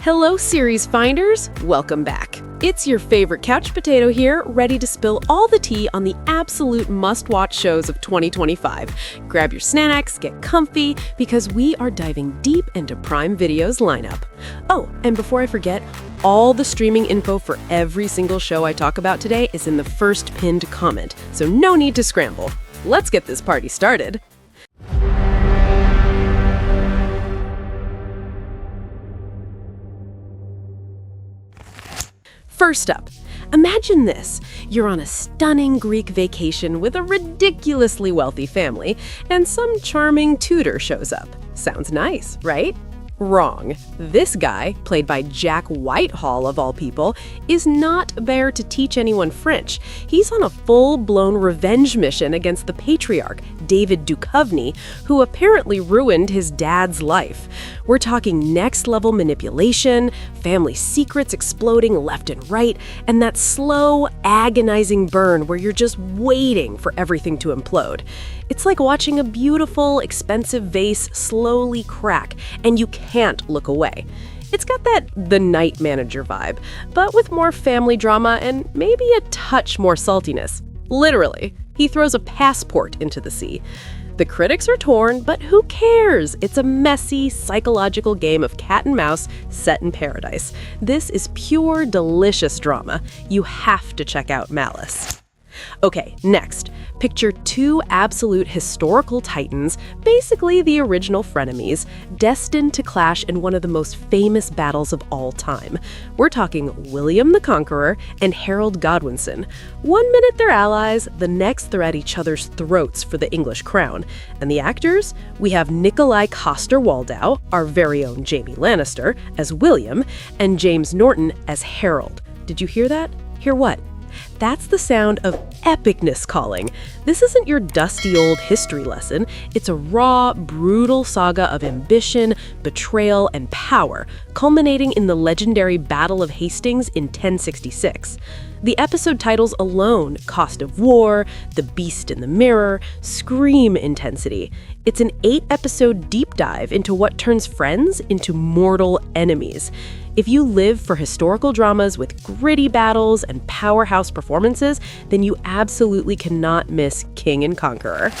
Hello, series finders! Welcome back. It's your favorite couch potato here, ready to spill all the tea on the absolute must-watch shows of 2025. Grab your snacks, get comfy, because we are diving deep into Prime Video's lineup. Oh, and before I forget, all the streaming info for every single show I talk about today is in the first pinned comment, so no need to scramble. Let's get this party started. First up, imagine this. You're on a stunning Greek vacation with a ridiculously wealthy family, and some charming tutor shows up. Sounds nice, right? Wrong. This guy, played by Jack Whitehall of all people, is not there to teach anyone French. He's on a full-blown revenge mission against the patriarch, David Duchovny, who apparently ruined his dad's life. We're talking next-level manipulation, family secrets exploding left and right, and that slow, agonizing burn where you're just waiting for everything to implode. It's like watching a beautiful, expensive vase slowly crack, and you can't look away. It's got that The Night Manager vibe, but with more family drama and maybe a touch more saltiness. Literally, he throws a passport into the sea. The critics are torn, but who cares? It's a messy, psychological game of cat and mouse set in paradise. This is pure, delicious drama. You have to check out Malice. Okay, next, picture two absolute historical titans, basically the original frenemies, destined to clash in one of the most famous battles of all time. We're talking William the Conqueror and Harold Godwinson. One minute they're allies, the next they're at each other's throats for the English crown. And the actors? We have Nikolai Coster-Waldau, our very own Jaime Lannister, as William, and James Norton as Harold. Did you hear that? Hear what? That's the sound of epicness calling. This isn't your dusty old history lesson. It's a raw, brutal saga of ambition, betrayal, and power, culminating in the legendary Battle of Hastings in 1066. The episode titles alone, Cost of War, The Beast in the Mirror, scream intensity. It's an 8-episode deep dive into what turns friends into mortal enemies. If you live for historical dramas with gritty battles and powerhouse performances, then you absolutely cannot miss King and Conqueror.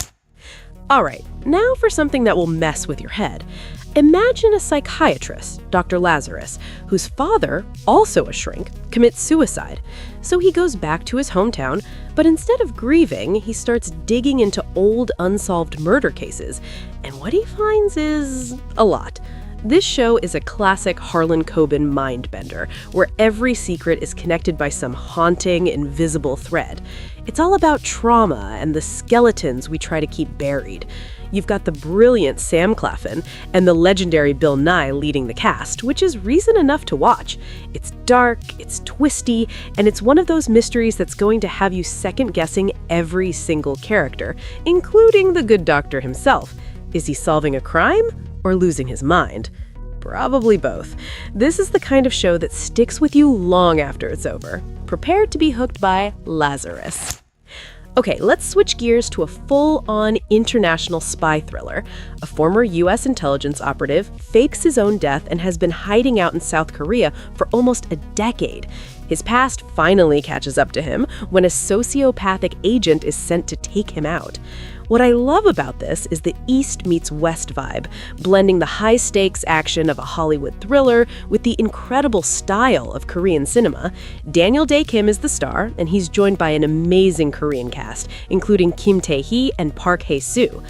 All right, now for something that will mess with your head. Imagine a psychiatrist, Dr. Lazarus, whose father, also a shrink, commits suicide. So he goes back to his hometown, but instead of grieving, he starts digging into old unsolved murder cases. And what he finds is a lot. This show is a classic Harlan Coben mind-bender, where every secret is connected by some haunting, invisible thread. It's all about trauma and the skeletons we try to keep buried. You've got the brilliant Sam Claflin and the legendary Bill Nye leading the cast, which is reason enough to watch. It's dark, it's twisty, and it's one of those mysteries that's going to have you second-guessing every single character, including the good doctor himself. Is he solving a crime or losing his mind? Probably both. This is the kind of show that sticks with you long after it's over. Prepare to be hooked by Lazarus. Okay, let's switch gears to a full-on international spy thriller. A former U.S. intelligence operative fakes his own death and has been hiding out in South Korea for almost a decade. His past finally catches up to him when a sociopathic agent is sent to take him out. What I love about this is the East meets West vibe, blending the high-stakes action of a Hollywood thriller with the incredible style of Korean cinema. Daniel Dae Kim is the star, and he's joined by an amazing Korean cast, including Kim Tae-hee and Park Hae-soo.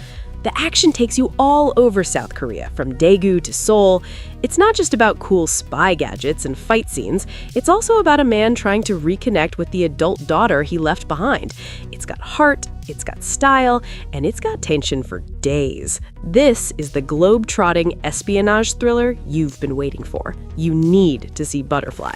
The action takes you all over South Korea, from Daegu to Seoul. It's not just about cool spy gadgets and fight scenes, it's also about a man trying to reconnect with the adult daughter he left behind. It's got heart, it's got style, and it's got tension for days. This is the globe-trotting espionage thriller you've been waiting for. You need to see Butterfly.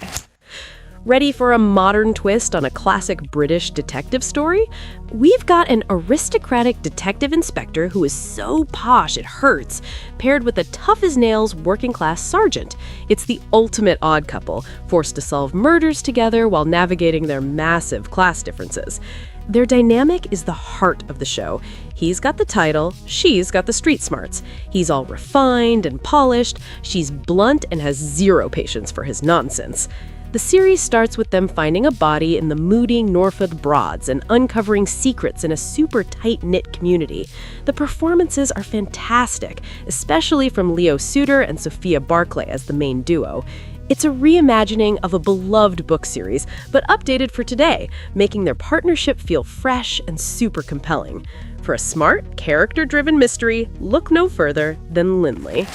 Ready for a modern twist on a classic British detective story? We've got an aristocratic detective inspector who is so posh it hurts, paired with a tough-as-nails working-class sergeant. It's the ultimate odd couple, forced to solve murders together while navigating their massive class differences. Their dynamic is the heart of the show. He's got the title, she's got the street smarts. He's all refined and polished, she's blunt and has zero patience for his nonsense. The series starts with them finding a body in the moody Norfolk Broads and uncovering secrets in a super tight-knit community. The performances are fantastic, especially from Leo Suter and Sophia Barclay as the main duo. It's a reimagining of a beloved book series, but updated for today, making their partnership feel fresh and super compelling. For a smart, character-driven mystery, look no further than LYNLEY.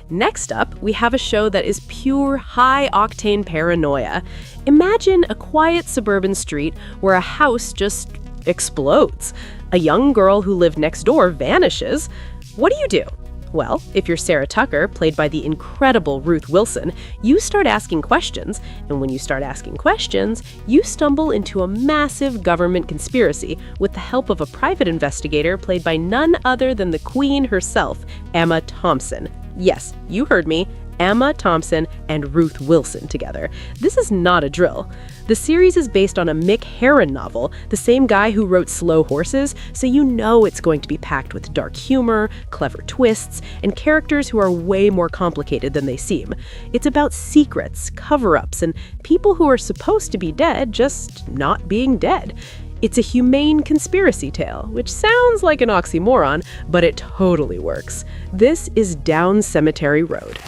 Next up, we have a show that is pure high-octane paranoia. Imagine a quiet suburban street where a house just explodes. A young girl who lived next door vanishes. What do? Well, if you're Sarah Tucker, played by the incredible Ruth Wilson, you start asking questions, and when you start asking questions, you stumble into a massive government conspiracy with the help of a private investigator played by none other than the Queen herself, Emma Thompson. Yes, you heard me, Emma Thompson and Ruth Wilson together. This is not a drill. The series is based on a Mick Herron novel, the same guy who wrote Slow Horses, so you know it's going to be packed with dark humor, clever twists, and characters who are way more complicated than they seem. It's about secrets, cover-ups, and people who are supposed to be dead just not being dead. It's a humane conspiracy tale, which sounds like an oxymoron, but it totally works. This is Down Cemetery Road.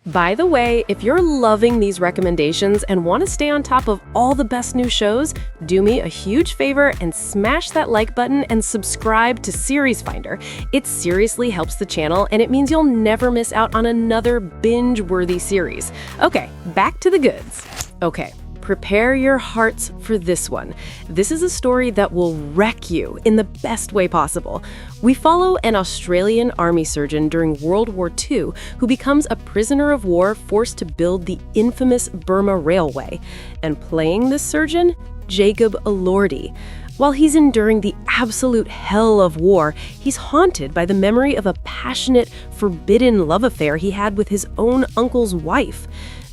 By the way, if you're loving these recommendations and want to stay on top of all the best new shows, do me a huge favor and smash that like button and subscribe to Series Finder. It seriously helps the channel, and it means you'll never miss out on another binge-worthy series. Okay, back to the goods. Okay. Prepare your hearts for this one. This is a story that will wreck you in the best way possible. We follow an Australian army surgeon during World War II who becomes a prisoner of war forced to build the infamous Burma Railway. And playing this surgeon? Jacob Elordi. While he's enduring the absolute hell of war, he's haunted by the memory of a passionate, forbidden love affair he had with his own uncle's wife.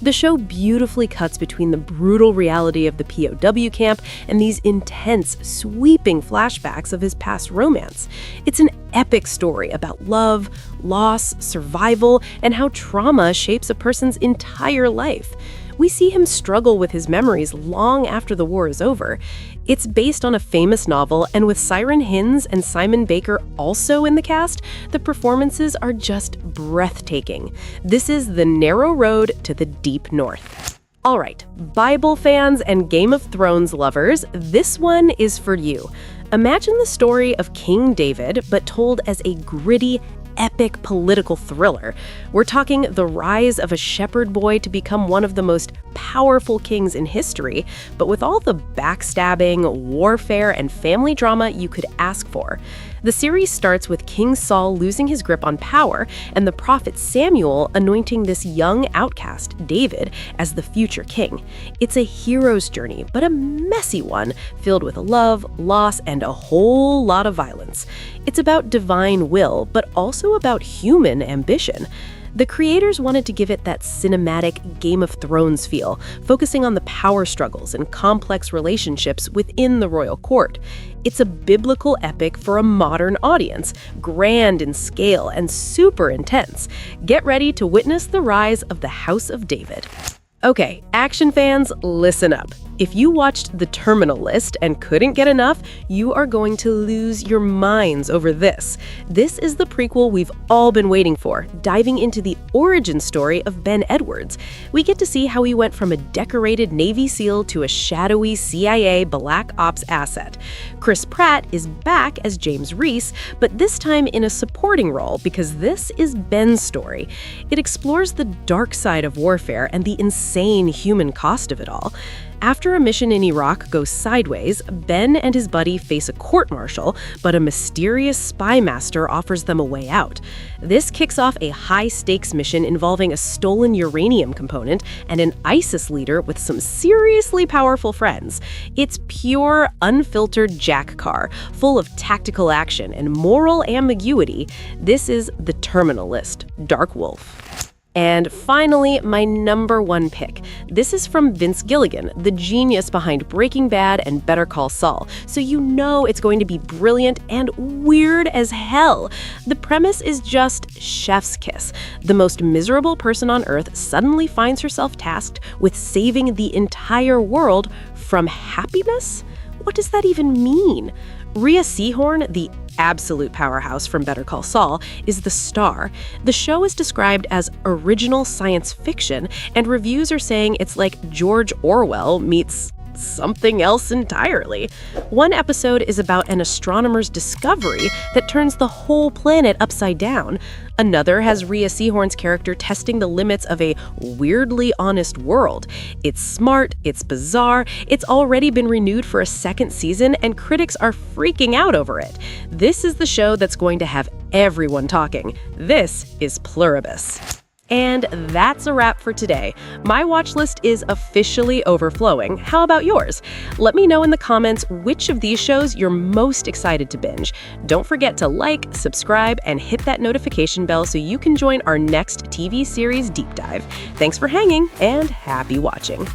The show beautifully cuts between the brutal reality of the POW camp and these intense, sweeping flashbacks of his past romance. It's an epic story about love, loss, survival, and how trauma shapes a person's entire life. We see him struggle with his memories long after the war is over. It's based on a famous novel, and with Siren Hinds and Simon Baker also in the cast, the performances are just breathtaking. This is the narrow road to the deep north. All right, Bible fans and Game of Thrones lovers, this one is for you. Imagine the story of King David, but told as a gritty, epic political thriller. We're talking the rise of a shepherd boy to become one of the most powerful kings in history, but with all the backstabbing, warfare, and family drama you could ask for. The series starts with King Saul losing his grip on power and the prophet Samuel anointing this young outcast, David, as the future king. It's a hero's journey, but a messy one, filled with love, loss, and a whole lot of violence. It's about divine will, but also about human ambition. The creators wanted to give it that cinematic Game of Thrones feel, focusing on the power struggles and complex relationships within the royal court. It's a biblical epic for a modern audience, grand in scale and super intense. Get ready to witness the rise of the House of David. Okay, action fans, listen up. If you watched The Terminal List and couldn't get enough, you are going to lose your minds over this. This is the prequel we've all been waiting for, diving into the origin story of Ben Edwards. We get to see how he went from a decorated Navy SEAL to a shadowy CIA Black Ops asset. Chris Pratt is back as James Reese, but this time in a supporting role because this is Ben's story. It explores the dark side of warfare and the insane human cost of it all. After a mission in Iraq goes sideways, Ben and his buddy face a court-martial, but a mysterious spy master offers them a way out. This kicks off a high-stakes mission involving a stolen uranium component and an ISIS leader with some seriously powerful friends. It's pure, unfiltered Jack Carr, full of tactical action and moral ambiguity. This is The Terminal List, Dark Wolf. And finally, my number one pick. This is from Vince Gilligan, the genius behind Breaking Bad and Better Call Saul, so you know it's going to be brilliant and weird as hell. The premise is just chef's kiss. The most miserable person on Earth suddenly finds herself tasked with saving the entire world from happiness? What does that even mean? Rhea Seehorn, the absolute powerhouse from Better Call Saul, is the star. The show is described as original science fiction, and reviews are saying it's like George Orwell meets something else entirely. One episode is about an astronomer's discovery that turns the whole planet upside down. Another has Rhea Seehorn's character testing the limits of a weirdly honest world. It's smart, it's bizarre, it's already been renewed for a second season, and critics are freaking out over it. This is the show that's going to have everyone talking. This is Pluribus. And that's a wrap for today. My watch list is officially overflowing. How about yours? Let me know in the comments which of these shows you're most excited to binge. Don't forget to like, subscribe, and hit that notification bell so you can join our next TV series deep dive. Thanks for hanging, and happy watching.